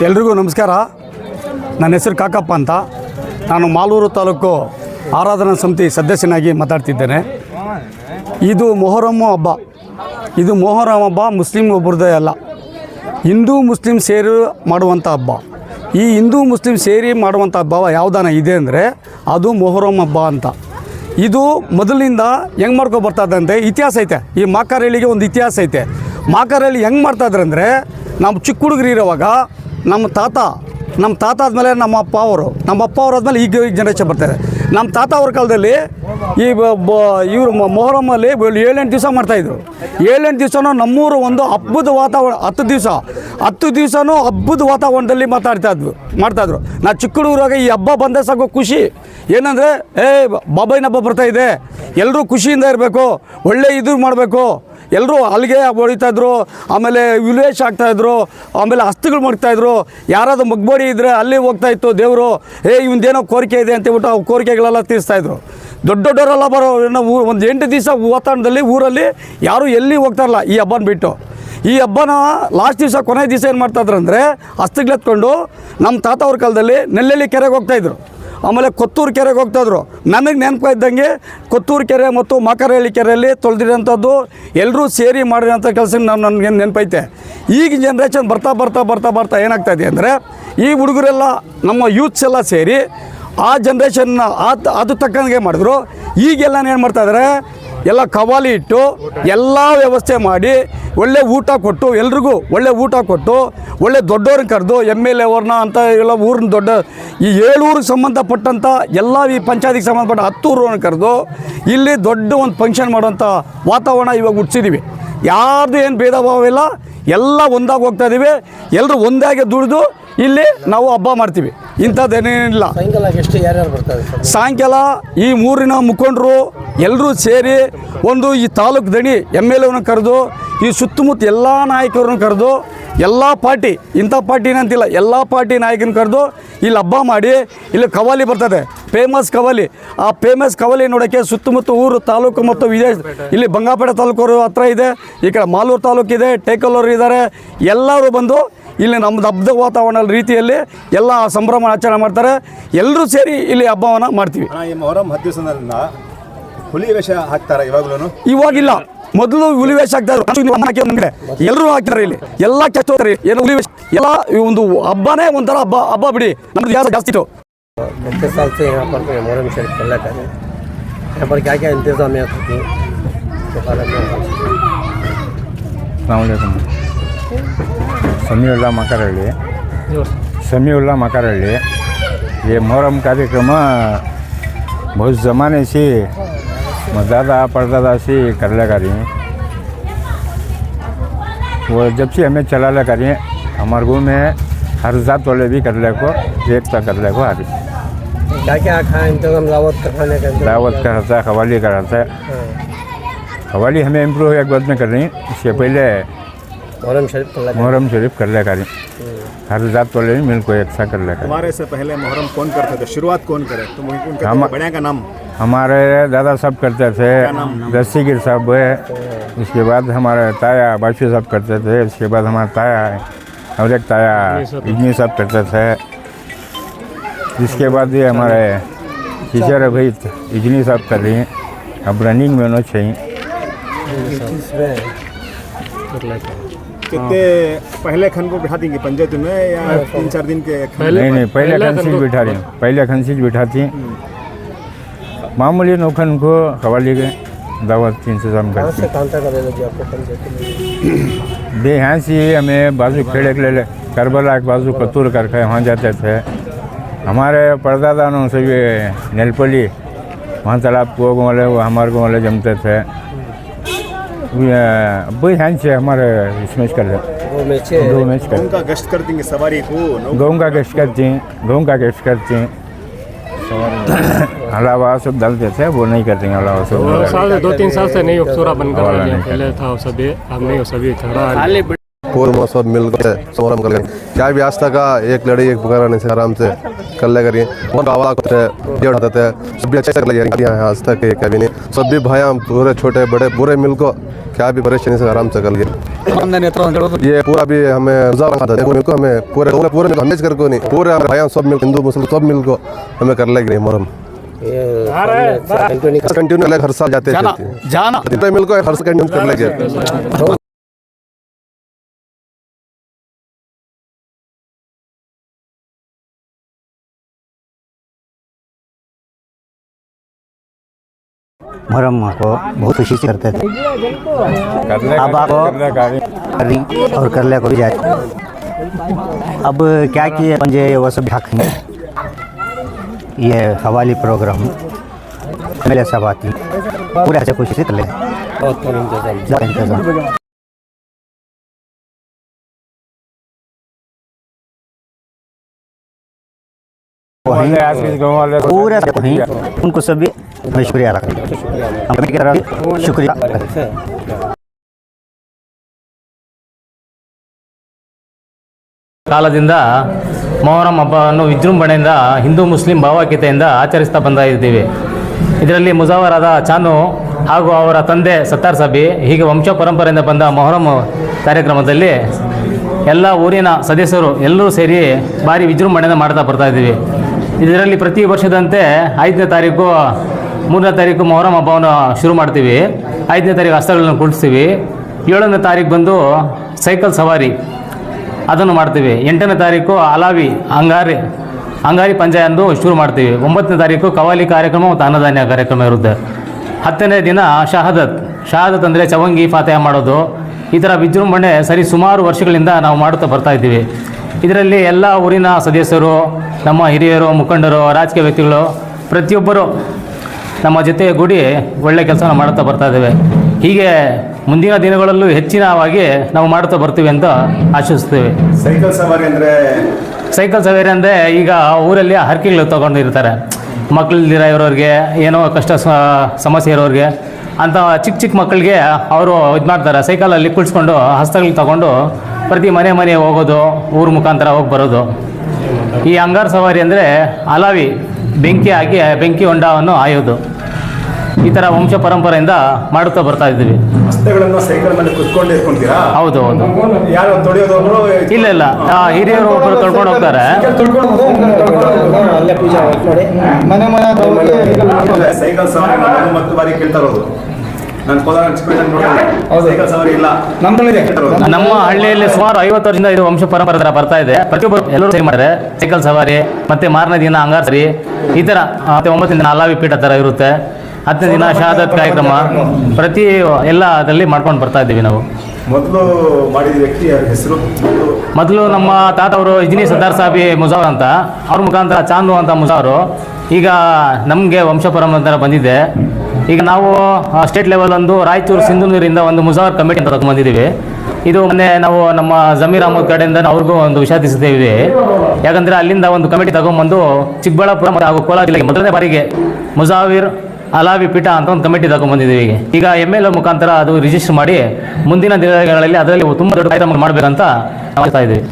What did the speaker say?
ಎಲ್ರಿಗೂ ನಮಸ್ಕಾರ. ನನ್ನ ಹೆಸರು ಕಾಕಪ್ಪ ಅಂತ. ನಾನು ಮಾಲೂರು ತಾಲೂಕು ಆರಾಧನಾ ಸಮಿತಿ ಸದಸ್ಯನಾಗಿ ಮಾತಾಡ್ತಿದ್ದೇನೆ. ಇದು ಮೊಹರಮ್ ಹಬ್ಬ. ಇದು ಮೊಹರಮ್ ಹಬ್ಬ ಮುಸ್ಲಿಂ ಒಬ್ಬರದೇ ಅಲ್ಲ, ಹಿಂದೂ ಮುಸ್ಲಿಂ ಸೇರಿ ಮಾಡುವಂಥ ಹಬ್ಬ. ಈ ಹಿಂದೂ ಮುಸ್ಲಿಂ ಸೇರಿ ಮಾಡುವಂಥ ಹಬ್ಬ ಯಾವುದಾನ ಇದೆ ಅಂದರೆ ಅದು ಮೊಹರಮ್ ಹಬ್ಬ ಅಂತ. ಇದು ಮೊದಲಿನಿಂದ ಹೆಂಗೆ ಮಾಡ್ಕೊ ಬರ್ತಾಯಿದ್ದಂತೆ ಇತಿಹಾಸ ಐತೆ. ಈ ಮಾಕಾರಳ್ಳಿಗೆ ಒಂದು ಇತಿಹಾಸ ಐತೆ. ಮಾಕಾರಳ್ಳಿ ಹೆಂಗೆ ಮಾಡ್ತಾಯಿದ್ರು ಅಂದರೆ, ನಮ್ಮ ಚಿಕ್ಕ ಹುಡುಗರು ಇರೋವಾಗ ನಮ್ಮ ತಾತ ಆದಮೇಲೆ ನಮ್ಮ ಅಪ್ಪ ಅವರು ಆದಮೇಲೆ ಈಗ ಜನ್ರೇಷನ್ ಬರ್ತಾರೆ. ನಮ್ಮ ತಾತ ಅವ್ರ ಕಾಲದಲ್ಲಿ ಈ ಇವರು ಮೊಹರಮ್ಮಲ್ಲಿ 7-8 ದಿವಸ ಮಾಡ್ತಾಯಿದ್ರು. 7-8 ದಿವಸನೂ ನಮ್ಮೂರು ಒಂದು ಹಬ್ಬದ ವಾತಾವರಣ, 10 ದಿವಸನೂ ಹಬ್ಬದ ವಾತಾವರಣದಲ್ಲಿ ಮಾಡ್ತಾಯಿದ್ರು. ನಾ ಚಿಕ್ಕ ಹುಡುಗರಾಗ ಈ ಹಬ್ಬ ಬಂದ ಸಾಕು ಖುಷಿ. ಏನಂದರೆ ಬಾಬಾಯಿನ ಹಬ್ಬ ಬರ್ತಾಯಿದೆ, ಎಲ್ಲರೂ ಖುಷಿಯಿಂದ ಇರಬೇಕು, ಒಳ್ಳೆ ಇದು ಮಾಡಬೇಕು. ಎಲ್ಲರೂ ಅಲ್ಲಿಗೆ ಹೊಡಿತಾಯಿದ್ರು, ಆಮೇಲೆ ವಿಲೇಶ್ ಆಗ್ತಾಯಿದ್ರು, ಆಮೇಲೆ ಹಸ್ತಗಳು ಮಾಡ್ತಾಯಿದ್ರು. ಯಾರಾದರೂ ಮಗ್ಬೋಡಿ ಇದ್ದರೆ ಅಲ್ಲಿ ಹೋಗ್ತಾಯಿತ್ತು ದೇವರು. ಇವಂದೇನೋ ಕೋರಿಕೆ ಇದೆ ಅಂತೇಳ್ಬಿಟ್ಟು ಆ ಕೋರಿಕೆಗಳೆಲ್ಲ ತೀರಿಸ್ತಾಯಿದ್ರು. ದೊಡ್ಡವರೆಲ್ಲ ಬರೋ ಒಂದು 8 ದಿವಸ ವಾತಾವರಣದಲ್ಲಿ ಊರಲ್ಲಿ ಯಾರೂ ಎಲ್ಲಿ ಹೋಗ್ತಾರಲ್ಲ ಈ ಹಬ್ಬನ ಬಿಟ್ಟು. ಈ ಹಬ್ಬನ ಲಾಸ್ಟ್ ದಿವಸ ಕೊನೆ ದಿವಸ ಏನು ಮಾಡ್ತಾಯಿದ್ರು ಅಂದರೆ, ಹಸ್ತಗಳೆತ್ಕೊಂಡು ನಮ್ಮ ತಾತ ಅವ್ರ ಕಾಲದಲ್ಲಿ ನೆಲ್ಲಳ್ಳಿ ಕೆರೆಗೆ ಹೋಗ್ತಾಯಿದ್ರು, ಆಮೇಲೆ ಕೊತ್ತೂರು ಕೆರೆಗೆ ಹೋಗ್ತಾಯಿದ್ರು. ನನಗೆ ನೆನಪು ಇದ್ದಂಗೆ ಕೊತ್ತೂರು ಕೆರೆ ಮತ್ತು ಮಾಕಾರಳ್ಳಿ ಕೆರೆಯಲ್ಲಿ ತೊಳೆದಿರೋಂಥದ್ದು ಎಲ್ಲರೂ ಸೇರಿ ಮಾಡಿರೋಂಥ ಕೆಲಸ ನನಗೆ ನೆನಪೈತೆ. ಈಗ ಜನ್ರೇಷನ್ ಬರ್ತಾ ಏನಾಗ್ತಾಯಿದೆ ಅಂದರೆ, ಈ ಹುಡುಗರೆಲ್ಲ ನಮ್ಮ ಯೂತ್ಸ್ ಎಲ್ಲ ಸೇರಿ ಆ ಜನ್ರೇಷನ್ನ ಅದು ತಕ್ಕಂಗೆ ಮಾಡಿದ್ರು. ಈಗೆಲ್ಲ ಏನು ಮಾಡ್ತಾಯಿದ್ದಾರೆ, ಎಲ್ಲ ಕವಾಲಿ ಇಟ್ಟು ಎಲ್ಲ ವ್ಯವಸ್ಥೆ ಮಾಡಿ ಒಳ್ಳೆ ಊಟ ಕೊಟ್ಟು, ಎಲ್ರಿಗೂ ಒಳ್ಳೆ ಊಟ ಕೊಟ್ಟು, ಒಳ್ಳೆ ದೊಡ್ಡವ್ರನ್ನ ಕರೆದು MLA ಅವ್ರನ್ನ ಅಂತ ಎಲ್ಲ ಊರಿನ ದೊಡ್ಡ ಈ 7 ಊರಿಗೆ ಸಂಬಂಧಪಟ್ಟಂಥ ಎಲ್ಲ ಈ ಪಂಚಾಯತಿಗೆ ಸಂಬಂಧಪಟ್ಟ 10 ಊರನ್ನು ಕರೆದು ಇಲ್ಲಿ ದೊಡ್ಡ ಒಂದು ಫಂಕ್ಷನ್ ಮಾಡೋಂಥ ವಾತಾವರಣ ಇವಾಗ ಹುಟ್ಟಿಸಿದ್ದೀವಿ. ಯಾರ್ದು ಏನು ಭೇದ ಭಾವ ಇಲ್ಲ, ಎಲ್ಲ ಒಂದಾಗಿ ಹೋಗ್ತಾಯಿದ್ದೀವಿ. ಎಲ್ಲರೂ ಒಂದಾಗಿ ದುಡಿದು ಇಲ್ಲಿ ನಾವು ಹಬ್ಬ ಮಾಡ್ತೀವಿ. ಇಂಥದ್ದೇನೇನಿಲ್ಲ. ಸಾಯಂಕಾಲ ಈ ಮೂರಿನ ಮುಖಂಡರು ಎಲ್ಲರೂ ಸೇರಿ ಒಂದು ಈ ತಾಲೂಕು ದಣಿ MLAವ್ರನ್ನ ಕರೆದು, ಈ ಸುತ್ತಮುತ್ತ ಎಲ್ಲ ನಾಯಕರನ್ನು ಕರೆದು, ಎಲ್ಲ ಪಾರ್ಟಿ, ಇಂಥ ಪಾರ್ಟಿನ ಅಂತಿಲ್ಲ, ಎಲ್ಲ ಪಾರ್ಟಿ ನಾಯಕನ ಕರೆದು ಇಲ್ಲಿ ಹಬ್ಬ ಮಾಡಿ, ಇಲ್ಲಿ ಕವಾಲಿ ಬರ್ತದೆ, ಫೇಮಸ್ ಕವಾಲಿ. ಆ ಫೇಮಸ್ ಕವಾಲಿ ನೋಡೋಕ್ಕೆ ಸುತ್ತಮುತ್ತ ಊರು ತಾಲೂಕು ಮತ್ತು ಇಲ್ಲಿ ಬಂಗಾಪೇಟೆ ತಾಲೂಕು ಹತ್ರ ಇದೆ, ಈ ಕಡೆ ಮಾಲೂರು ತಾಲೂಕು ಇದೆ, ಟೇಕಲ್ಲೂರು ಇದ್ದಾರೆ. ಎಲ್ಲರೂ ಬಂದು ಇಲ್ಲಿ ನಮ್ಮದು ಹಬ್ಬದ ವಾತಾವರಣ ರೀತಿಯಲ್ಲಿ ಎಲ್ಲ ಸಂಭ್ರಮ ಆಚರಣೆ ಮಾಡ್ತಾರೆ. ಎಲ್ಲರೂ ಸೇರಿ ಇಲ್ಲಿ ಹಬ್ಬವನ್ನು ಮಾಡ್ತೀವಿ. ಮೊಹರಂ 10 ದಿವಸದಿಂದ ಹುಲಿ ವೇಷ ಹಾಕ್ತಾರೆ ಇವಾಗಿಲ್ಲ, ಮೊದಲು ಹುಲಿ ವೇಷ ಹಾಕ್ತಾರೆ. ಎಲ್ಲರೂ ಹಾಕ್ತಾರೆ. ಇಲ್ಲಿ ಎಲ್ಲ ಕೆಟ್ಟ ಹೋಗ್ತಾರೆ. ಏನು ಹುಲಿ ವೇಷ ಎಲ್ಲ ಒಂದು ಹಬ್ಬನೇ ಒಂಥರ ಹಬ್ಬ ಬಿಡಿ. ನಮ್ದು ಜಾಸ್ತಿ ಇತ್ತು. साल से यहाँ पर मोहरम शरीफ चल रहा है. यहाँ पर क्या क्या इंतजामियात होती हैं? समीउल्लाह माकारहल्ली. ये मोहरम कार्यक्रम बहुत ज़माने से दादा परदादा से करले करी. वो जब से हमें चला करिए, हमारे गाँव में हर जात वाले भी करले को एकता करले को हारी. क्या क्या खाए इंतजाम दावत का खाने का? दावत का रहता है, खवाली का रहता है. खवाली हमें इम्प्रूव एक बात में कर रही. इसके पहले मोहरम शरीफ कर ले करें. हर जात वाले भी मिल को एक सा कर ले. हमारे से पहले मोहरम कौन करते थे? शुरुआत कौन करे? तो बड़े का नाम हमारे दादा सब करते थे. दस्तीगिर साहब है. इसके बाद हमारे ताया बाशु साहब करते थे. इसके बाद हमारा ताया और एक ताया इजनी साहब करते थे. इसके बाद ये हमारे टीचर भाई इजनी साहब कर रही हैं. अब रनिंग में होना चाहिए. कितने पहले खन को बिठा देंगे पंचायत में या 3-4 दिन के? नहीं पहले खनसीज बिठा रही. पहले खनसीज बिठाती. मामूली नौखन को कवाली के दावत की इंतजाम करती. दे यहाँ से हमें बाजू खेड़े के ले करबला के बाजू कतूर करके वहाँ जाते थे. हमारे परदादा से भी नेलपली वहाँ तालाब को वाले वो हमारे को वाले जमते थे. भाई हाँ से हमारे इसमें कर ले 2 मैच कर. गाँव का गश्त करती हैं सवारी को? गाँव का गश्त करती हैं. अलावा सब डालते थे, वो नहीं करते हैं. अलावा सब 2-3 साल से नहीं अक्सर बंद कर दिया. पहले था वो सभी, अब नहीं, वो सभी झगड़ा पूर्व सब मिलकर मोहरम कर. क्या भी आस्था का एक लड़ी एक पकड़ा नहीं से आराम से कर लेगा ये और आवाज़ होते होते सब भी अच्छे से कर लेगा यहाँ आज तक क्या भी नहीं सब भी भाई हम पूरे छोटे बड़े पूरे मिल को क्या भी परेशानी से आराम से कर लिए ये पूरा भी हमें मिल को हमें पूरे पूरे हमें कर को नहीं पूरे भाई सब मिल हिंदू मुस्लिम सब मिल को हमें कर लेगी मोहरम कंटिन्यू हर साल जाते हैं मिल को हर साल कंटिन्यू कर लेंगे मुहर्रम को बहुत खुशी से करते थे। अब आप और कर लिया को भी जाए। अब क्या किए पंजे वो सब ढक ये हवाली प्रोग्राम मेरे सब आती पूरे ऐसे खुशी से कर ले इंतजाम पूरे उनको सभी मैं शुक्रिया रखता शुक्रिया ಕಾಲದಿಂದ ಮೊಹರಂ ಹಬ್ಬವನ್ನು ವಿಜೃಂಭಣೆಯಿಂದ ಹಿಂದೂ ಮುಸ್ಲಿಂ ಭಾವೈಕ್ಯತೆಯಿಂದ ಆಚರಿಸ್ತಾ ಬಂದ ಇದ್ದೀವಿ. ಇದರಲ್ಲಿ ಮುಜಾವರಾದ ಚಾನು ಹಾಗೂ ಅವರ ತಂದೆ ಸತ್ತಾರ್ ಸಾಬಿ ಹೀಗೆ ವಂಶ ಪರಂಪರೆಯಿಂದ ಬಂದ ಮೊಹರಂ ಕಾರ್ಯಕ್ರಮದಲ್ಲಿ ಎಲ್ಲ ಊರಿನ ಸದಸ್ಯರು ಎಲ್ಲರೂ ಸೇರಿ ಭಾರಿ ವಿಜೃಂಭಣೆಯಿಂದ ಮಾಡ್ತಾ ಬರ್ತಾ ಇದ್ದೀವಿ. ಇದರಲ್ಲಿ ಪ್ರತಿ ವರ್ಷದಂತೆ 5ನೇ ತಾರೀಕು 3ನೇ ತಾರೀಕು ಮೊಹರಂ ಹಬ್ಬವನ್ನು ಶುರು ಮಾಡ್ತೀವಿ. 5ನೇ ತಾರೀಕು ಹಸ್ತಗಳನ್ನು ಕುಳಿಸ್ತೀವಿ. 7ನೇ ತಾರೀಕು ಬಂದು ಸೈಕಲ್ ಸವಾರಿ ಅದನ್ನು ಮಾಡ್ತೀವಿ. 8ನೇ ತಾರೀಕು ಅಲಾವಿ ಅಂಗಾರಿ ಪಂಜೆ ಎಂದು ಶುರು ಮಾಡ್ತೀವಿ. 9ನೇ ತಾರೀಕು ಕವಾಲಿ ಕಾರ್ಯಕ್ರಮ ಮತ್ತು ಅನ್ನದಾನ್ಯ ಕಾರ್ಯಕ್ರಮ ಇರುತ್ತೆ. 10ನೇ ದಿನ ಶಹಾದತ್ ಅಂದರೆ ಚವಂಗಿ ಫಾತೆಹ ಮಾಡೋದು. ಈ ಥರ ವಿಜೃಂಭಣೆ ಸುಮಾರು ವರ್ಷಗಳಿಂದ ನಾವು ಮಾಡುತ್ತಾ ಬರ್ತಾ ಇದ್ದೀವಿ. ಇದರಲ್ಲಿ ಎಲ್ಲ ಊರಿನ ಸದಸ್ಯರು, ನಮ್ಮ ಹಿರಿಯರು, ಮುಖಂಡರು, ರಾಜಕೀಯ ವ್ಯಕ್ತಿಗಳು ಪ್ರತಿಯೊಬ್ಬರು ನಮ್ಮ ಜೊತೆಗೂಡಿ ಒಳ್ಳೆ ಕೆಲಸ ಮಾಡುತ್ತಾ ಬರ್ತಾ ಇದ್ದೇವೆ. ಹೀಗೆ ಮುಂದಿನ ದಿನಗಳಲ್ಲೂ ಹೆಚ್ಚಿನವಾಗಿ ನಾವು ಮಾಡುತ್ತಾ ಬರ್ತೀವಿ ಅಂತ ಆಶಿಸ್ತೇವೆ. ಸೈಕಲ್ ಸವಾರಿ ಅಂದರೆ ಈಗ ಊರಲ್ಲಿ ಹರಕೆಗಳು ತೊಗೊಂಡಿರ್ತಾರೆ, ಮಕ್ಕಳಿಲ್ದಿರ ಇರೋರಿಗೆ, ಏನೋ ಕಷ್ಟ ಸಮಸ್ಯೆ ಇರೋರಿಗೆ ಅಂತ ಚಿಕ್ಕ ಮಕ್ಕಳಿಗೆ ಅವರು ಇದು ಮಾಡ್ತಾರೆ. ಸೈಕಲಲ್ಲಿ ಕುಳಿಸ್ಕೊಂಡು ಹಸ್ತಗಳು ತಗೊಂಡು ಪ್ರತಿ ಮನೆ ಹೋಗೋದು, ಊರ ಮುಖಾಂತರ ಹೋಗಿ ಬರೋದು. ಈ ಅಂಗಾರ ಸವಾರಿ ಅಂದರೆ ಅಲಾವಿ ಬೆಂಕಿ ಹಾಕಿ ಬೆಂಕಿ ಹೊಂಡವನ್ನು ಆಯೋದು. ಈ ಥರ ವಂಶ ಪರಂಪರೆಯಿಂದ ಮಾಡುತ್ತಾ ಬರ್ತಾ ಇದ್ದೀವಿ. ಹೌದು ಇಲ್ಲ ಹಿರಿಯರು ಒಬ್ಬರು ತೊಳ್ಕೊಂಡು ಹೋಗ್ತಾರೆ. ನಮ್ಮ ಹಳ್ಳಿಯಲ್ಲಿ ಸುಮಾರು 50 ವರ್ಷದಿಂದ ಇದು ವಂಶ ಪರಂಪರೆ ಥರ ಬರ್ತಾ ಇದೆ. ಪ್ರತಿಯೊಬ್ಬರು ಎಲ್ಲರೂ ಸೇರಿ ಮಾಡಿದ್ರೆ ಸೈಕಲ್ ಸವಾರಿ, ಮತ್ತೆ ಮಾರನೇ ದಿನ ಅಂಗಾರ ಸರಿ, ಈ ಥರ. ಮತ್ತೆ 9ನೇ ದಿನ ಅಲಾವಿ ಪೀಠ ಥರ ಇರುತ್ತೆ. 10ನೇ ದಿನ ಶಹಾದತ್ ಕಾರ್ಯಕ್ರಮ ಪ್ರತಿ ಎಲ್ಲ ಅದರಲ್ಲಿ ಮಾಡ್ಕೊಂಡು ಬರ್ತಾ ಇದ್ದೀವಿ ನಾವು. ಮೊದಲು ನಮ್ಮ ತಾತ ಅವರು ಇಜ್ನಿ ಸದ್ದಾರ್ ಸಾಬಿ ಮುಜಾವರ್ ಅಂತ, ಅವ್ರ ಮುಖಾಂತರ ಚಾಂದು ಅಂತ ಮುಜಾವರು. ಈಗ ನಮಗೆ ವಂಶ ಪರಂಪರೆ ಬಂದಿದೆ. ಈಗ ನಾವು ಸ್ಟೇಟ್ ಲೆವೆಲ್ ಒಂದು ರಾಯಚೂರು ಸಿಂಧನೂರಿಂದ ಒಂದು ಮುಜಾವರ್ ಕಮಿಟಿ ಅಂತ ಬಂದಿದ್ದೀವಿ. ಇದು ಮೊನ್ನೆ ನಾವು ನಮ್ಮ ಜಮೀರ್ ಅಹಮದ್ ಕಡೆಯಿಂದ ಅವ್ರಿಗೂ ಒಂದು ವಿಷಾದಿಸಿದ್ದೇವೆ. ಯಾಕಂದರೆ ಅಲ್ಲಿಂದ ಒಂದು ಕಮಿಟಿ ತಗೊಂಡ್ಬಂದು ಚಿಕ್ಕಬಳ್ಳಾಪುರ ಹಾಗೂ ಕೋಲಾರ ಜಿಲ್ಲೆಗೆ ಮೊದಲನೇ ಬಾರಿಗೆ ಮುಜಾವಿರ್ ಅಲಾವಿ ಪೀಠ ಅಂತ ಒಂದು ಕಮಿಟಿ ತಗೊಂಡ್ಬಂದಿದ್ದೀವಿ. ಈಗ MLA ಮುಖಾಂತರ ಅದು ರಿಜಿಸ್ಟರ್ ಮಾಡಿ ಮುಂದಿನ ದಿನಗಳಲ್ಲಿ ಅದರಲ್ಲಿ ತುಂಬ ದೊಡ್ಡ ಕಾರ್ಯಕ್ರಮ ಮಾಡಬೇಕಂತ ಮಾಡ್ತಾ ಇದ್ದೀವಿ.